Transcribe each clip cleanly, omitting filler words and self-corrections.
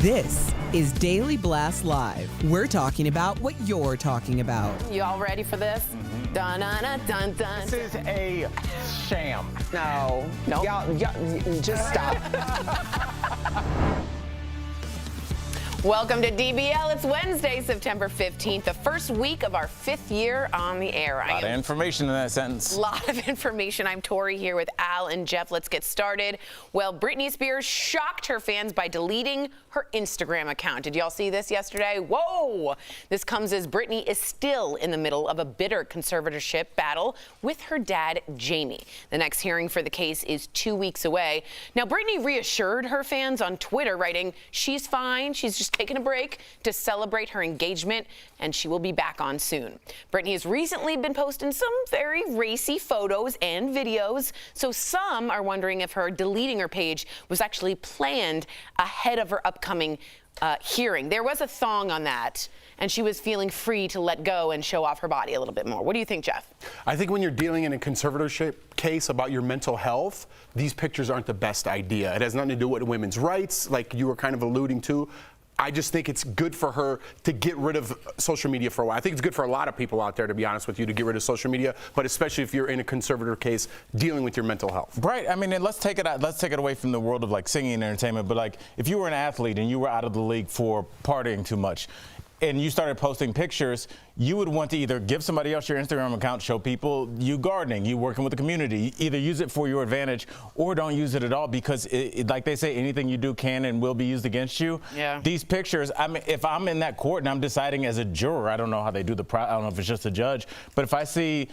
This is Daily Blast Live. We're talking about what you're talking about. You all ready for this? Dun dun dun dun dun. This is a sham. No. Y'all, just stop. Welcome to DBL. It's Wednesday, September 15th, the first week of our 5th year on the air. A lot of information in that sentence. A lot of information. I'm Tori here with Al and Jeff. Let's get started. Well, Britney Spears shocked her fans by deleting her Instagram account. Did y'all see this yesterday? Whoa! This comes as Britney is still in the middle of a bitter conservatorship battle with her dad, Jamie. The next hearing for the case is 2 weeks away. Now, Britney reassured her fans on Twitter, writing, "She's fine. She's just taking a break to celebrate her engagement, and she will be back on soon." Britney has recently been posting some very racy photos and videos, so some are wondering if her deleting her page was actually planned ahead of her upcoming hearing. There was a thong on that, and she was feeling free to let go and show off her body a little bit more. What do you think, Jeff? I think when you're dealing in a conservatorship case about your mental health, these pictures aren't the best idea. It has nothing to do with women's rights, like you were kind of alluding to. I just think it's good for her to get rid of social media for a while. I think it's good for a lot of people out there, to be honest with you, to get rid of social media, but especially if you're in a conservator case dealing with your mental health. Right. I mean, and let's take it away from the world of like singing and entertainment. But like, if you were an athlete and you were out of the league for partying too much, and you started posting pictures, you would want to either give somebody else your Instagram account, show people you gardening, you working with the community, either use it for your advantage or don't use it at all, because like they say, anything you do can and will be used against you. Yeah. These pictures, I mean, if I'm in that court and I'm deciding as a juror, I don't know how they do I don't know if it's just a judge, but if I see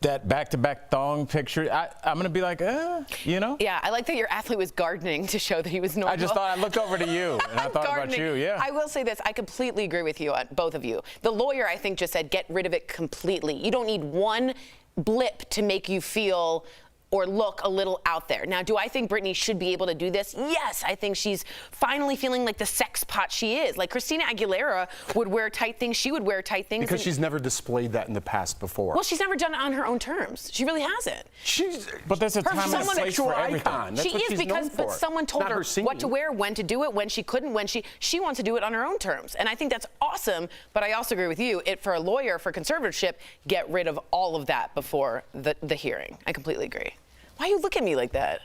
that back-to-back thong picture, I'm going to be like, you know? Yeah, I like that your athlete was gardening to show that he was normal. I just thought, I looked over to you, and I thought about you, yeah. I will say this, I completely agree with you, both of you. The lawyer, I think, just said get rid of it completely. You don't need one blip to make you feel or look a little out there. Now, do I think Britney should be able to do this? Yes, I think she's finally feeling like the sex pot she is. Like Christina Aguilera would wear tight things, she would wear tight things. Because she's never displayed that in the past before. Well, she's never done it on her own terms. She really hasn't. But there's a time and a place for everything. Icon. That's She what is, she's because known for. but someone told Not her singing. what to wear, when to do it, when she couldn't, when she wants to do it on her own terms. And I think that's awesome, but I also agree with you. For a lawyer, for conservatorship, get rid of all of that before the hearing. I completely agree. Why you look at me like that?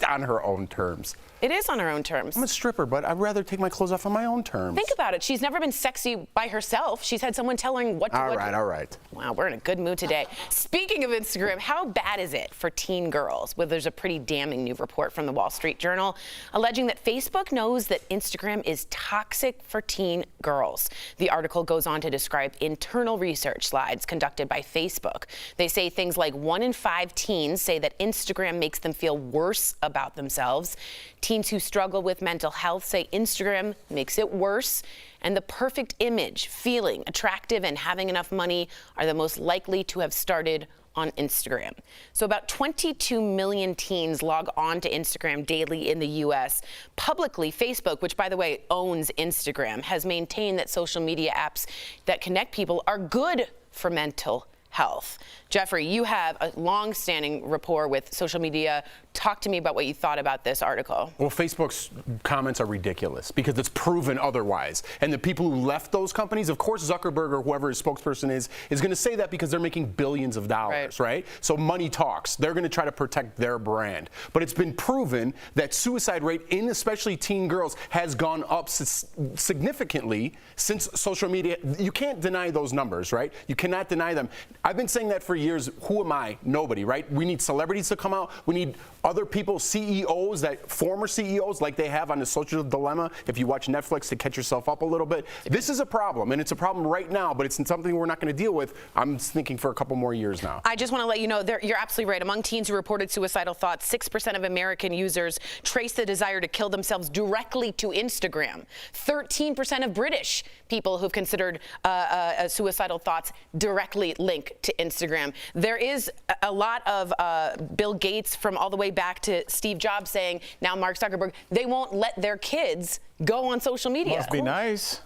On her own terms. It is on her own terms. I'm a stripper, but I'd rather take my clothes off on my own terms. Think about it. She's never been sexy by herself. She's had someone tell her what to do. All right. Wow, we're in a good mood today. Speaking of Instagram, how bad is it for teen girls? Well, there's a pretty damning new report from the Wall Street Journal alleging that Facebook knows that Instagram is toxic for teen girls. The article goes on to describe internal research slides conducted by Facebook. They say things like 1 in 5 teens say that Instagram makes them feel worse about themselves. Teens who struggle with mental health say Instagram makes it worse, and the perfect image, feeling attractive, and having enough money are the most likely to have started on Instagram. So about 22 million teens log on to Instagram daily in the U.S. Publicly, Facebook, which by the way owns Instagram, has maintained that social media apps that connect people are good for mental health. Jeffrey, you have a long-standing rapport with social media. Talk to me about what you thought about this article. Well, Facebook's comments are ridiculous because it's proven otherwise. And the people who left those companies, of course, Zuckerberg or whoever his spokesperson is going to say that because they're making billions of dollars, right? So money talks. They're going to try to protect their brand. But it's been proven that suicide rate in especially teen girls has gone up significantly since social media. You can't deny those numbers, right? You cannot deny them. I've been saying that for years. Who am I? Nobody, right? We need celebrities to come out. We need other people, CEOs, former CEOs like they have on The Social Dilemma, if you watch Netflix, to catch yourself up a little bit. This is a problem, and it's a problem right now, but it's something we're not going to deal with, I'm thinking, for a couple more years now. I just want to let you know, you're absolutely right. Among teens who reported suicidal thoughts, 6% of American users trace the desire to kill themselves directly to Instagram. 13% of British people who've considered suicidal thoughts directly link to Instagram. There is a lot of Bill Gates from all the way back to Steve Jobs saying, now Mark Zuckerberg, they won't let their kids go on social media. Must be nice.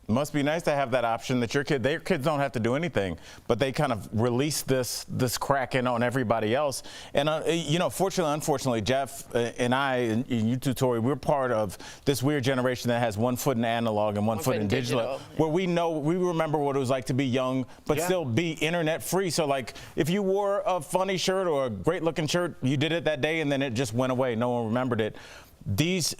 Must be nice to have that option that their kids don't have to do anything, but they kind of release this Kraken on everybody else. And you know, fortunately, unfortunately, Jeff and I, and you too, Tori, we're part of this weird generation that has one foot in analog and one foot in digital, where we remember what it was like to be young, but still be internet free. So like, if you wore a funny shirt or a great looking shirt, you did it that day, and then it just went away. No one remembered it. This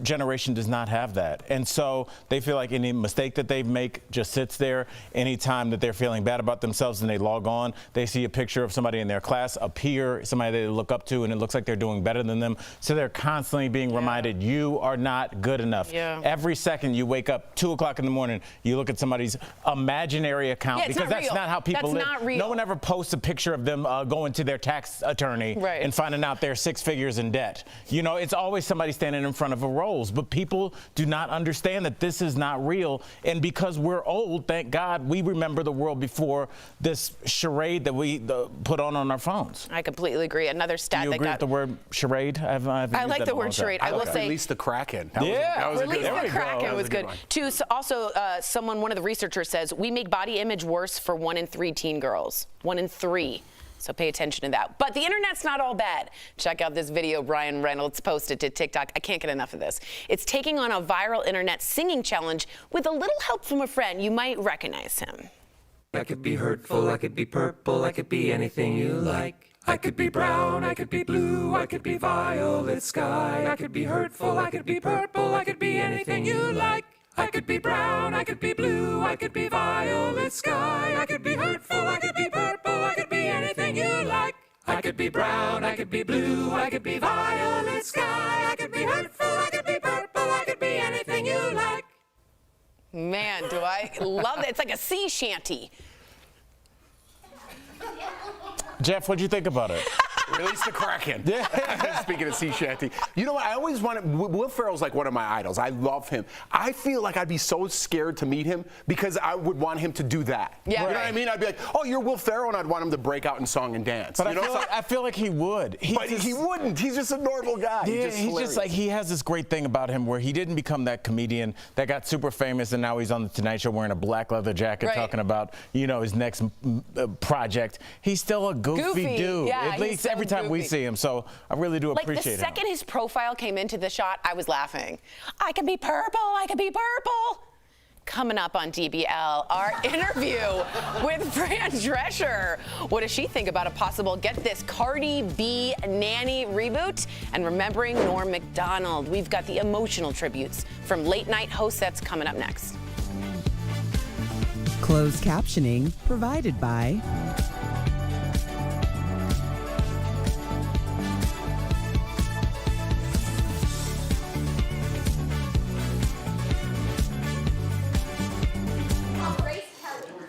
generation does not have that, and so they feel like any mistake that they make just sits there. Anytime that they're feeling bad about themselves and they log on, they see a picture of somebody in their class, a peer, somebody they look up to, and it looks like they're doing better than them. So they're constantly being reminded, you are not good enough. Every second you wake up, 2 o'clock in the morning, you look at somebody's imaginary account, because that's not how people live. Not real. No one ever posts a picture of them going to their tax attorney and finding out they're 6 figures in debt. You know, it's always somebody standing in front of a Rolls, but people do not understand that this is not real. And because we're old, thank God, we remember the world before this charade that we put on our phones. I completely agree. Another stat you agree with the word charade? I like the word charade. I will say, release the Kraken. Release the Kraken was good. Too. So also, one of the researchers says we make body image worse for 1 in 3 teen girls. 1 in 3. So pay attention to that. But the internet's not all bad. Check out this video Ryan Reynolds posted to TikTok. I can't get enough of this. It's taking on a viral internet singing challenge with a little help from a friend. You might recognize him. I could be hurtful, I could be purple, I could be anything you like. I could be brown, I could be blue, I could be violet sky. I could be hurtful, I could be purple, I could be anything you like. I could be brown, I could be blue, I could be violet sky. I could be hurtful, I could be purple, I could be anything you like. I could be brown, I could be blue, I could be violet sky. I could be hurtful, I could be purple, I could be anything you like. Man, do I love it. It's like a sea shanty. Jeff, what'd you think about it? Release the Kraken. Speaking of sea shanty. You know what? I always wanted, Will Ferrell's like one of my idols. I love him. I feel like I'd be so scared to meet him because I would want him to do that. You know what I mean? I'd be like, oh, you're Will Ferrell, and I'd want him to break out in song and dance. But I feel like he would. But he wouldn't. He's just a normal guy. Yeah, he's just like, he has this great thing about him where he didn't become that comedian that got super famous and now he's on the Tonight Show wearing a black leather jacket talking about, you know, his next project. He's still a goofy dude. Yeah, at least every time we see him. So I really do appreciate him. The second his profile came into the shot, I was laughing. I could be purple, I could be purple. Coming up on DBL, our interview with Fran Drescher. What does she think about a possible, get this, Cardi B nanny reboot? And remembering Norm Macdonald. We've got the emotional tributes from late night hosts. That's coming up next. Closed captioning provided by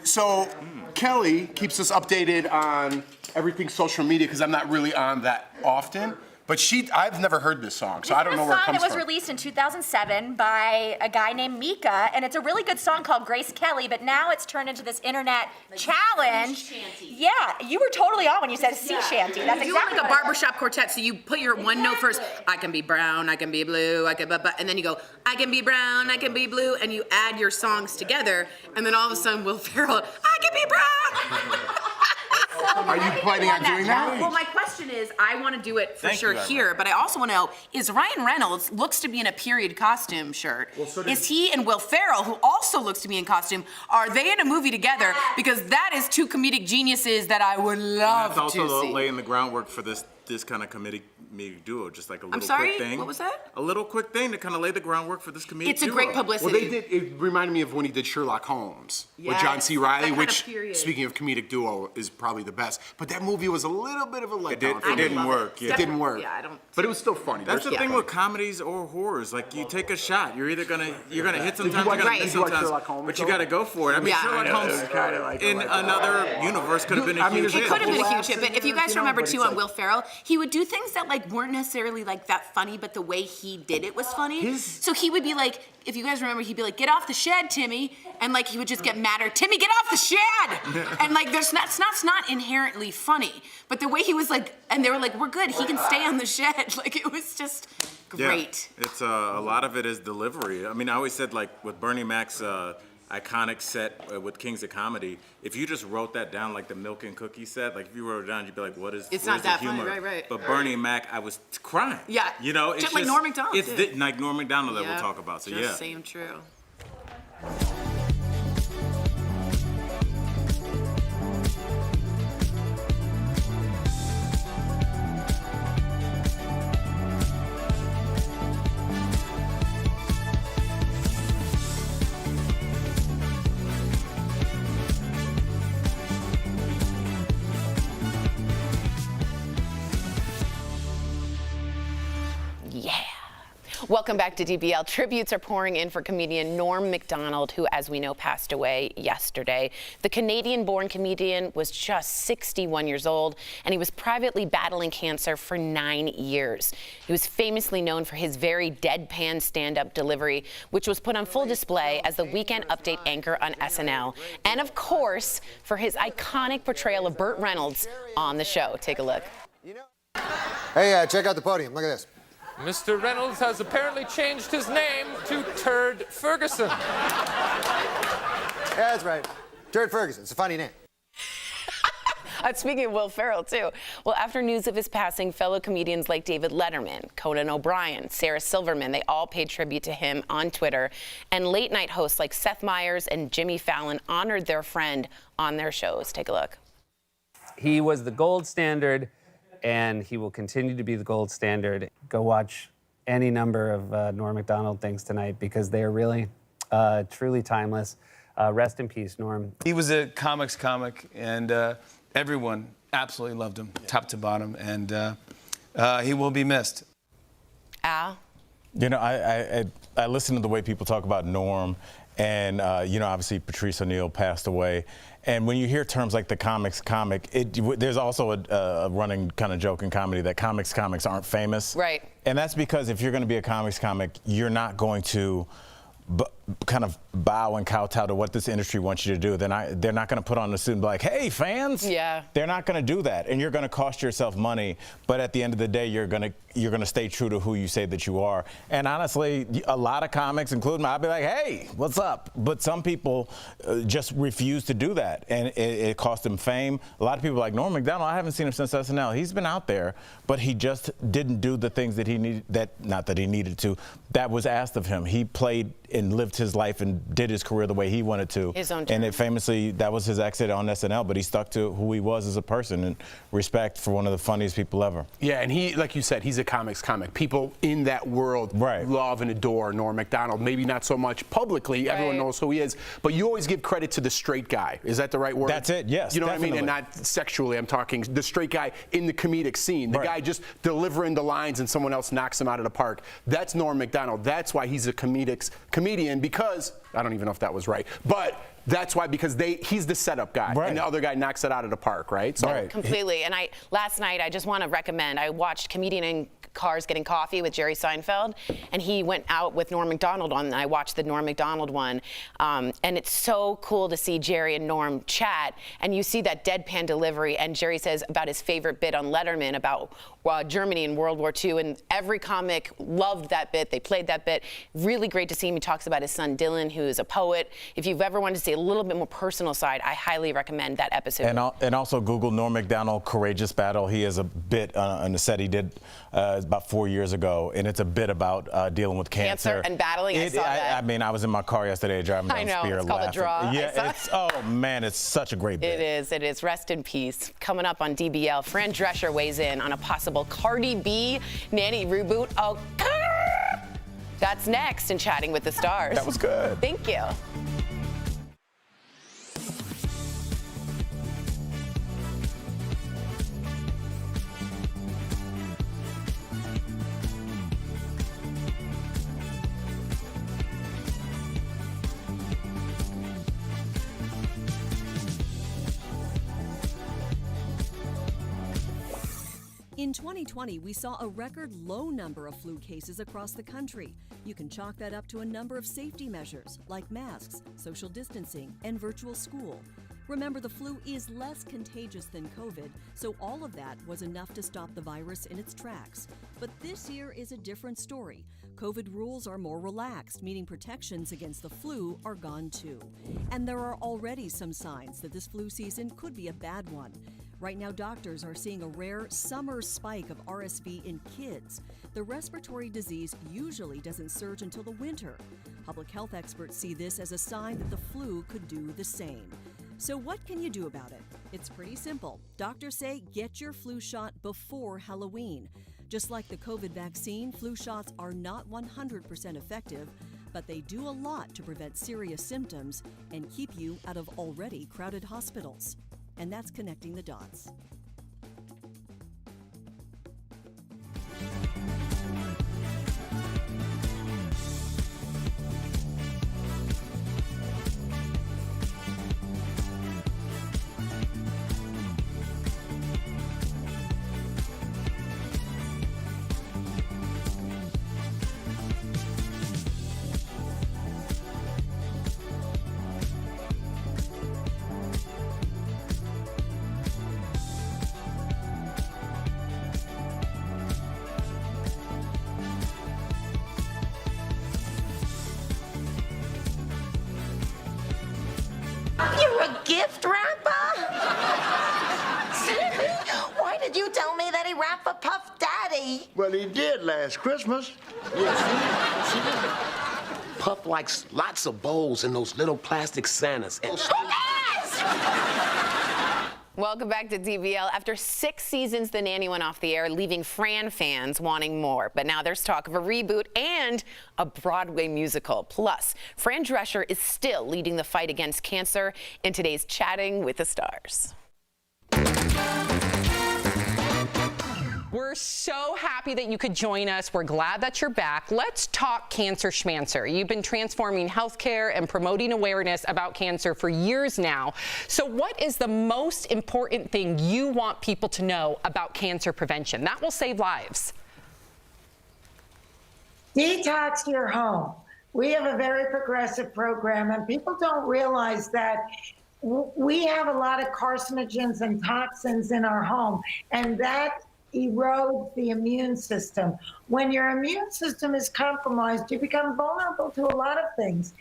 So Kelly keeps us updated on everything social media because I'm not really on that often. But I've never heard this song, so I don't know where it comes from. It was released in 2007 by a guy named Mika, and it's a really good song called Grace Kelly, but now it's turned into this internet challenge. Yeah, you were totally on when you said sea shanty. That's exactly like a barbershop quartet, so you put your one note first. I can be brown, I can be blue, I can and then you go, I can be brown, I can be blue, and you add your songs together, and then all of a sudden Will Ferrell, I can be brown. Are you planning on doing that? Well, my question is, I want to do it for sure here, but I also want to know, is Ryan Reynolds looks to be in a period costume shirt? Well, so is he and Will Ferrell, who also looks to be in costume, are they in a movie together? Because that is two comedic geniuses that I would love to see. That's also laying the groundwork for this kind of comedic duo, just like a little quick thing. What was that? A little quick thing to kind of lay the groundwork for this comedic duo. It's a great publicity. Well, it reminded me of when he did Sherlock Holmes with John C. Reilly, which, speaking of comedic duo, is probably the best. But that movie was a little bit of a letdown. It didn't work. It didn't work. Yeah, but it was still funny. That's the thing with comedies or horrors. Like, you take a shot. You're either gonna hit sometimes, you're gonna miss sometimes, but you gotta go for it. I mean, Sherlock Holmes in another universe could have been a huge hit. It could have been a huge hit, but if you guys remember too on Will Ferrell, he would do things that like weren't necessarily like that funny, but the way he did it was funny. So he would be like, if you guys remember, he'd be like, get off the shed, Timmy. And like, he would just get madder, Timmy, get off the shed. And like, it's not inherently funny, but the way he was like, and they were like, we're good, he can stay on the shed. Like, it was just great. Yeah, it's a lot of it is delivery. I mean, I always said like with Bernie Mac's iconic set with Kings of Comedy. If you just wrote that down, like the Milk and Cookie set, like if you wrote it down, you'd be like, what is? It's not that humor? funny, right? But Bernie and Mac, I was crying. Yeah, you know, it's just like Norm Macdonald. It's like Norm Macdonald that we'll talk about. So just same true. Welcome back to DBL. Tributes are pouring in for comedian Norm Macdonald, who, as we know, passed away yesterday. The Canadian-born comedian was just 61 years old, and he was privately battling cancer for 9 years. He was famously known for his very deadpan stand-up delivery, which was put on full display as the Weekend Update anchor on SNL, and of course, for his iconic portrayal of Burt Reynolds on the show. Take a look. Hey, check out the podium. Look at this. Mr. Reynolds has apparently changed his name to Turd Ferguson. Yeah, that's right. Turd Ferguson. It's a funny name. Speaking of Will Ferrell, too. Well, after news of his passing, fellow comedians like David Letterman, Conan O'Brien, Sarah Silverman, they all paid tribute to him on Twitter. And late-night hosts like Seth Meyers and Jimmy Fallon honored their friend on their shows. Take a look. He was the gold standard, and he will continue to be the gold standard. Go watch any number of Norm Macdonald things tonight because they are really, truly timeless. Rest in peace, Norm. He was a comics comic, and everyone absolutely loved him, top to bottom, and he will be missed. Al? You know, I listen to the way people talk about Norm, and, you know, obviously Patrice O'Neal passed away. And when you hear terms like the comics comic, there's also a running kind of joke in comedy that comics aren't famous. Right. And that's because if you're going to be a comics comic, you're not going to kind of bow and kowtow to what this industry wants you to do. They're not going to put on the suit and be like, hey, fans. Yeah. They're not going to do that. And you're going to cost yourself money. But at the end of the day, you're going to stay true to who you say that you are. And honestly, a lot of comics, including me, I'll be like, hey, what's up? But some people just refuse to do that. And it cost them fame. A lot of people like Norm Macdonald, I haven't seen him since SNL. He's been out there, but he just didn't do the things that he needed, not that he needed to, that was asked of him. He played and lived his life and did his career the way he wanted to. His own and it famously, that was his exit on SNL, but he stuck to who he was as a person and respect for one of the funniest people ever. Yeah, and he, like you said, he's a comics comic. People in that world love and adore Norm Macdonald. Maybe not so much publicly, everyone knows who he is, but you always give credit to the straight guy. Is that the right word? That's it, yes. You know definitely. what I mean? And not sexually, I'm talking the straight guy in the comedic scene. The guy just delivering the lines and someone else knocks him out of the park. That's Norm Macdonald. That's why he's a comedian, because, I don't even know if that was right, but that's why, because he's the setup guy, and the other guy knocks it out of the park, right? So, Completely. And last night, I just want to recommend, I watched Comedian in Cars Getting Coffee with Jerry Seinfeld, and he went out with Norm Macdonald on, and I watched the Norm Macdonald one, and it's so cool to see Jerry and Norm chat, and you see that deadpan delivery, and Jerry says about his favorite bit on Letterman about Germany in World War II, and every comic loved that bit. They played that bit. Really great to see him. He talks about his son Dylan, who is a poet. If you've ever wanted to see a little bit more personal side, I highly recommend that episode. And also Google Norm Macdonald Courageous Battle. He has a bit on the set he did about 4 years ago, and it's a bit about dealing with cancer. And battling. I saw that. I mean, I was in my car yesterday driving down Spear it's called laughing. A Draw. Yeah, oh man, it's such a great bit. It is. Rest in peace. Coming up on DBL, Fran Drescher weighs in on a possible Cardi B nanny reboot. Oh, that's next in Chatting with the Stars. That was good. Thank you. In 2020, we saw a record low number of flu cases across the country. You can chalk that up to a number of safety measures like masks, social distancing, and virtual school. Remember, the flu is less contagious than COVID, so all of that was enough to stop the virus in its tracks. But this year is a different story. COVID rules are more relaxed, meaning protections against the flu are gone too. And there are already some signs that this flu season could be a bad one. Right now, doctors are seeing a rare summer spike of RSV in kids. The respiratory disease usually doesn't surge until the winter. Public health experts see this as a sign that the flu could do the same. So what can you do about it? It's pretty simple. Doctors say get your flu shot before Halloween. Just like the COVID vaccine, flu shots are not 100% effective, but they do a lot to prevent serious symptoms and keep you out of already crowded hospitals. And that's connecting the dots. You're a gift wrapper? Why did you tell me that he wrapped for Puff Daddy? Well, he did last Christmas. Yeah, see? Puff likes lots of bowls and those little plastic Santas. And Welcome back to DBL. After 6 seasons, The Nanny went off the air, leaving Fran fans wanting more. But now there's talk of a reboot and a Broadway musical. Plus, Fran Drescher is still leading the fight against cancer in today's Chatting with the Stars. We're so happy that you could join us. We're glad that you're back. Let's talk cancer schmancer. You've been transforming healthcare and promoting awareness about cancer for years now. So what is the most important thing you want people to know about cancer prevention? That will save lives. Detox your home. We have a very progressive program, and people don't realize that we have a lot of carcinogens and toxins in our home, and that erodes the immune system. When your immune system is compromised, you become vulnerable to a lot of things.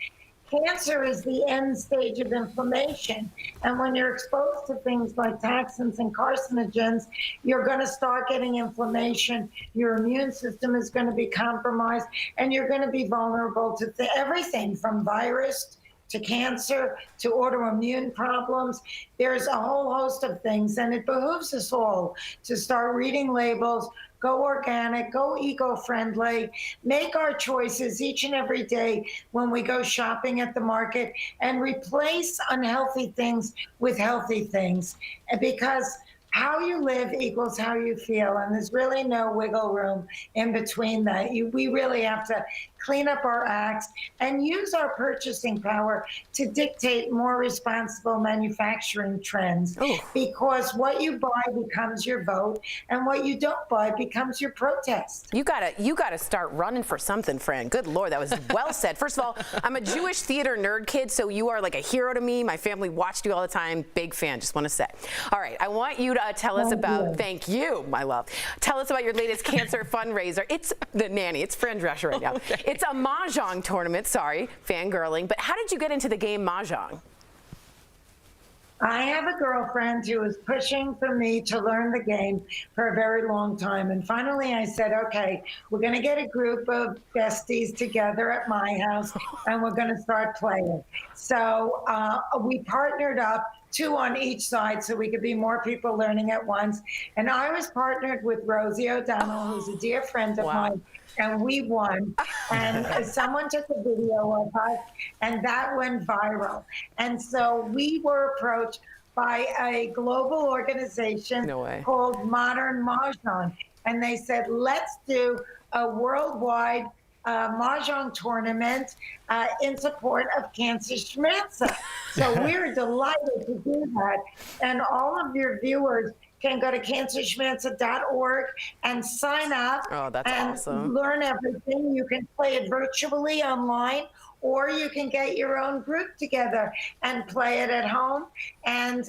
Cancer is the end stage of inflammation. And when you're exposed to things like toxins and carcinogens, you're going to start getting inflammation. Your immune system is going to be compromised, and you're going to be vulnerable to everything from virus to cancer, to autoimmune problems. There's a whole host of things, and it behooves us all to start reading labels, go organic, go eco-friendly, make our choices each and every day when we go shopping at the market, and replace unhealthy things with healthy things. Because how you live equals how you feel, and there's really no wiggle room in between that. We really have to clean up our acts and use our purchasing power to dictate more responsible manufacturing trends. Ooh. Because what you buy becomes your vote, and what you don't buy becomes your protest. You gotta start running for something, Fran. Good Lord, that was well said. First of all, I'm a Jewish theater nerd kid, so you are like a hero to me. My family watched you all the time. Big fan, just want to say. All right, I want you to tell us about, thank you, my love. Tell us about your latest cancer fundraiser. It's The Nanny, it's Fran Drescher right now. Okay. It's a mahjong tournament, sorry, fangirling, but how did you get into the game mahjong? I have a girlfriend who was pushing for me to learn the game for a very long time. And finally I said, okay, we're going to get a group of besties together at my house and we're going to start playing. So we partnered up, 2 on each side, so we could be more people learning at once. And I was partnered with Rosie O'Donnell, who's a dear friend of mine, and we won. And someone took a video of us, and that went viral. And so we were approached by a global organization called Modern Mahjong. And they said, let's do a worldwide mahjong tournament in support of Cancer Schmancer. So we're delighted to do that. And all of your viewers can go to cancerschmancer.org and sign up. Oh, that's and awesome. Learn everything. You can play it virtually online, or you can get your own group together and play it at home. And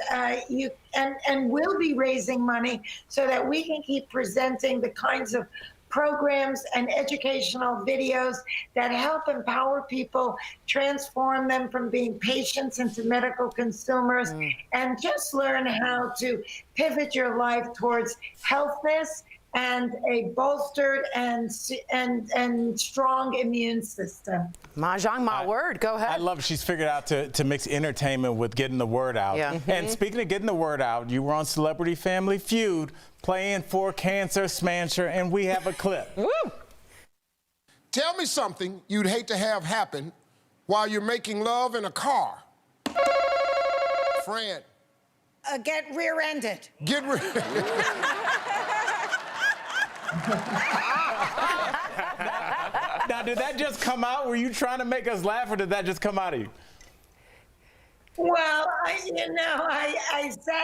we'll be raising money so that we can keep presenting the kinds of programs and educational videos that help empower people, transform them from being patients into medical consumers, and just learn how to pivot your life towards healthness and a bolstered and strong immune system. Mahjong, my word. Go ahead. I love she's figured out to mix entertainment with getting the word out. Yeah. And speaking of getting the word out, you were on Celebrity Family Feud playing for Cancer Smancer, and we have a clip. Woo! Tell me something you'd hate to have happen while you're making love in a car. Fran. Get rear-ended. Get rear-ended. Now, did that just come out? Were you trying to make us laugh, or did that just come out of you? Well, I said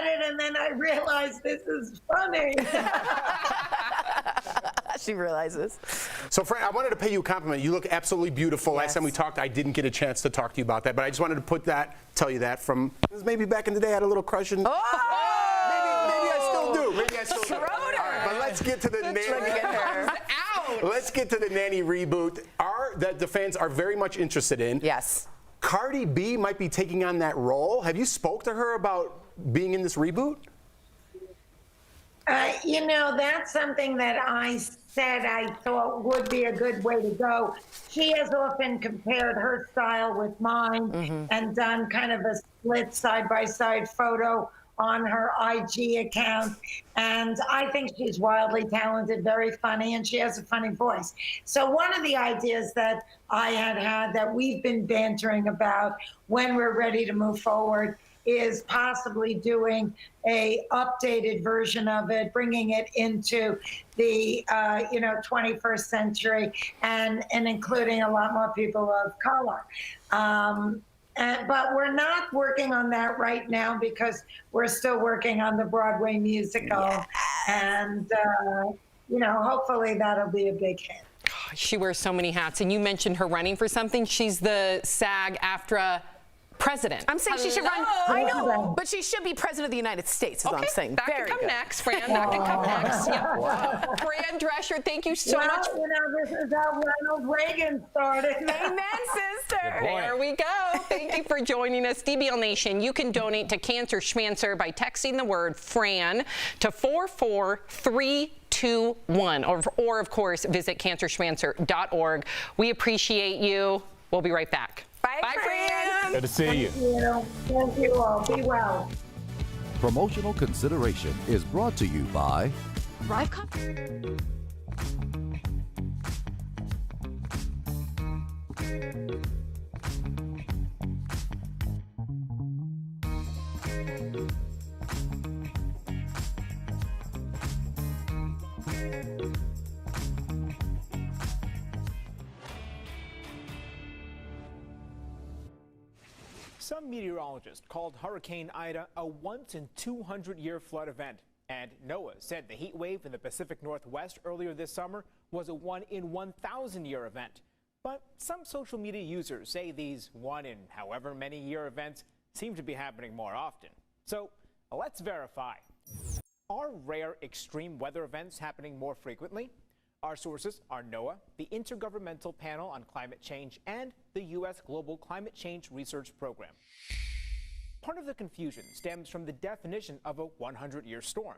it and then I realized this is funny. She realizes. So, Fran, I wanted to pay you a compliment. You look absolutely beautiful. Last time we talked, I didn't get a chance to talk to you about that, but I just wanted to tell you that from maybe back in the day, I had a little crush and maybe I still do. Maybe I still do. All right, but let's get to the nanny. Let's get to the nanny reboot. That the fans are very much interested in. Yes. Cardi B might be taking on that role. Have you spoke to her about being in this reboot? That's something that I said I thought would be a good way to go. She has often compared her style with mine and done kind of a split side-by-side photo on her IG account. And I think she's wildly talented, very funny, and she has a funny voice. So one of the ideas that I had that we've been bantering about when we're ready to move forward is possibly doing a updated version of it, bringing it into the 21st century and including a lot more people of color. But we're not working on that right now because we're still working on the Broadway musical. Yes. And, hopefully that'll be a big hit. She wears so many hats. And you mentioned her running for something. She's the SAG-AFTRA president. I'm saying she should run. I know, but she should be president of the United States, is what I'm saying. That could come next, Fran. That could come next. Yeah. Fran Drescher, thank you so much. This is how Ronald Reagan started. Amen, sister. There we go. Thank you for joining us. DBL Nation, you can donate to Cancer Schmancer by texting the word FRAN to 44321. Or, of course, visit cancerschmancer.org. We appreciate you. We'll be right back. Bye, Fran. Good to see you. Thank you all. Be well. Promotional consideration is brought to you by Some meteorologists called Hurricane Ida a once-in-200-year flood event, and NOAA said the heat wave in the Pacific Northwest earlier this summer was a one-in-1,000-year event. But some social media users say these one-in-however-many-year events seem to be happening more often. So let's verify. Are rare extreme weather events happening more frequently? Our sources are NOAA, the Intergovernmental Panel on Climate Change, and the U.S. Global Climate Change Research Program. Part of the confusion stems from the definition of a 100-year storm.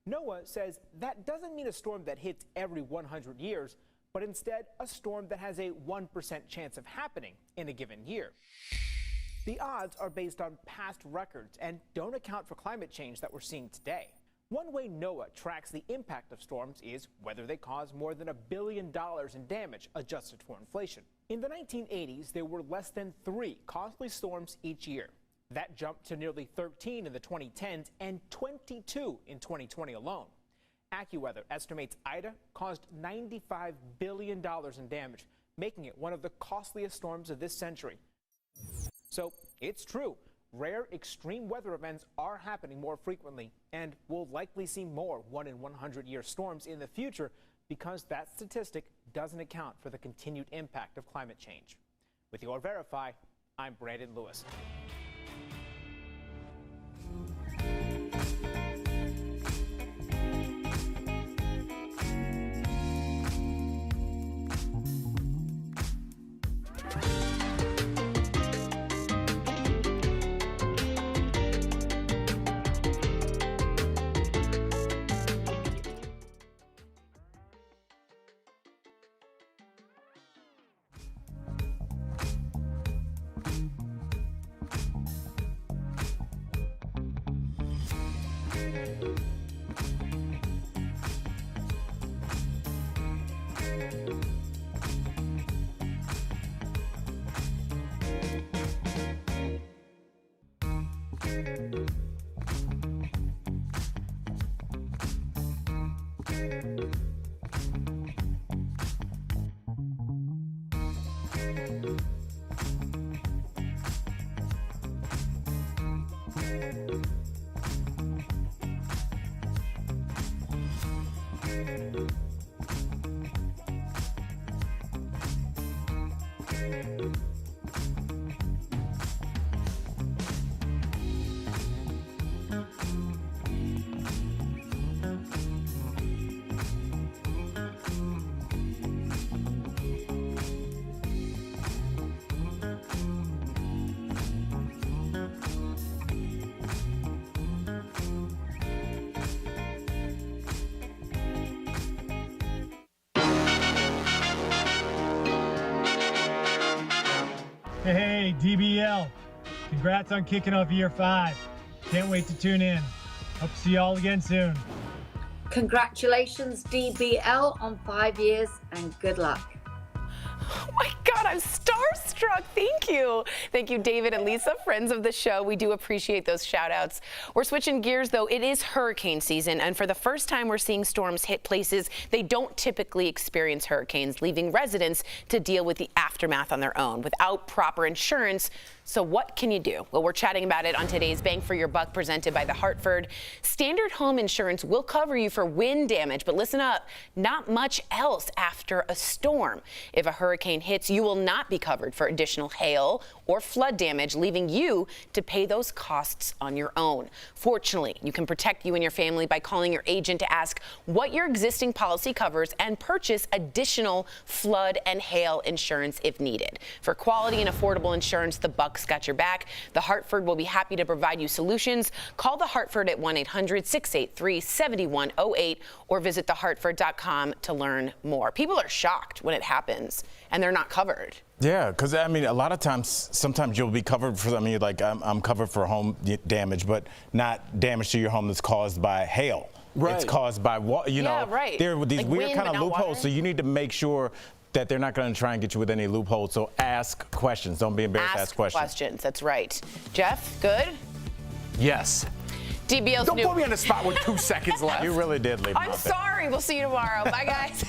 NOAA says that doesn't mean a storm that hits every 100 years, but instead a storm that has a 1% chance of happening in a given year. The odds are based on past records and don't account for climate change that we're seeing today. One way NOAA tracks the impact of storms is whether they cause more than $1 billion in damage adjusted for inflation. In the 1980s, there were less than 3 costly storms each year. That jumped to nearly 13 in the 2010s and 22 in 2020 alone. AccuWeather estimates Ida caused $95 billion in damage, making it one of the costliest storms of this century. So it's true. Rare extreme weather events are happening more frequently, and we'll likely see more 1-in-100-year storms in the future because that statistic doesn't account for the continued impact of climate change. With your Verify, I'm Brandon Lewis. Hey, DBL. Congrats on kicking off year 5. Can't wait to tune in. Hope to see y'all again soon. Congratulations, DBL, on 5 years, and good luck. Oh my God, I'm starstruck. Thank you. Thank you, David and Lisa, friends of the show. We do appreciate those shout outs. We're switching gears, though. It is hurricane season, and for the first time, we're seeing storms hit places they don't typically experience hurricanes, leaving residents to deal with the aftermath on their own without proper insurance. So what can you do? Well, we're chatting about it on today's Bang for Your Buck presented by The Hartford. Standard home insurance will cover you for wind damage, but listen up, not much else after a storm. If a hurricane hits, you will not be covered for additional hail or flood damage, leaving you to pay those costs on your own. Fortunately, you can protect you and your family by calling your agent to ask what your existing policy covers and purchase additional flood and hail insurance if needed. For quality and affordable insurance, the Buck's got your back. The Hartford will be happy to provide you solutions. Call the Hartford at 1-800-683-7108 or visit thehartford.com to learn more. People are shocked when it happens and they're not covered. Yeah, because I mean, a lot of times, sometimes you'll be covered for, I mean, like I'm covered for home damage, but not damage to your home that's caused by hail. Right. It's caused by, you know, right. there are these Like weird wind, kind but of not loopholes. water. So you need to make sure that they're not going to try and get you with any loopholes. So ask questions. Don't be embarrassed to ask questions. That's right. Jeff, good? Yes. DBL's Don't new. put me on the spot with 2 seconds left. You really did leave I'm sorry. We'll see you tomorrow. Bye, guys.